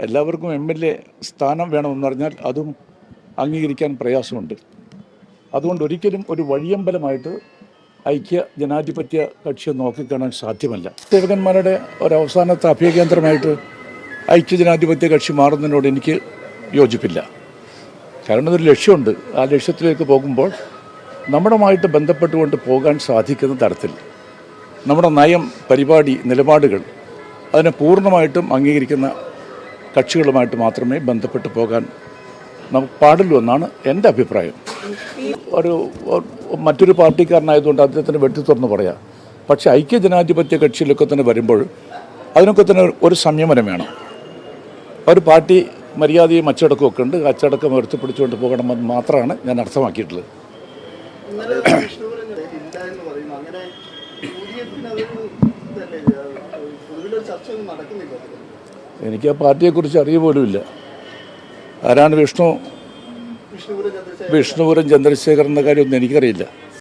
എല്ലാവർക്കും MLA സ്ഥാനം വേണമെന്ന് പറഞ്ഞാൽ അതും അംഗീകരിക്കാൻ പ്രയാസമുണ്ട്. അതുകൊണ്ട് ഒരിക്കലും ഒരു വഴിയമ്പലമായിട്ട് ഐക്യ ജനാധിപത്യ കക്ഷിയെ നോക്കിക്കാണാൻ സാധ്യമല്ല. സേവകന്മാരുടെ ഒരവസാനത്തെ അഭയകേന്ദ്രമായിട്ട് ഐക്യ ജനാധിപത്യ കക്ഷി മാറുന്നതിനോട് എനിക്ക് യോജിപ്പില്ല. കാരണം ഒരു ലക്ഷ്യമുണ്ട്. ആ ലക്ഷ്യത്തിലേക്ക് പോകുമ്പോൾ നമ്മുടെയുമായിട്ട് ബന്ധപ്പെട്ടുകൊണ്ട് പോകാൻ സാധിക്കുന്ന തരത്തിൽ നമ്മുടെ നയം, പരിപാടി, നിലപാടുകൾ അതിനെ പൂർണ്ണമായിട്ടും അംഗീകരിക്കുന്ന കക്ഷികളുമായിട്ട് മാത്രമേ ബന്ധപ്പെട്ട് പോകാൻ നമുക്ക് പാടുള്ളൂ എന്നാണ് എൻ്റെ അഭിപ്രായം. മറ്റൊരു പാർട്ടിക്കാരനായതുകൊണ്ട് അദ്ദേഹത്തിന് വെട്ടി തുറന്ന് പറയാം. പക്ഷേ ഐക്യ ജനാധിപത്യ കക്ഷിയിലൊക്കെ തന്നെ വരുമ്പോൾ അതിനൊക്കെ തന്നെ ഒരു സംയമനം വേണം. ഒരു പാർട്ടി മര്യാദയും അച്ചടക്കമൊക്കെ ഉണ്ട്. അച്ചടക്കം ഉയർത്തിപ്പിടിച്ചുകൊണ്ട് പോകണമെന്ന് മാത്രമാണ് ഞാൻ അർത്ഥമാക്കിയിട്ടുള്ളത്. എനിക്ക് ആ പാർട്ടിയെക്കുറിച്ച് അറിയ പോലുമില്ല. ആരാണ് വിഷ്ണുപുരം ചന്ദ്രശേഖരൻ എന്ന കാര്യമൊന്നും എനിക്കറിയില്ല.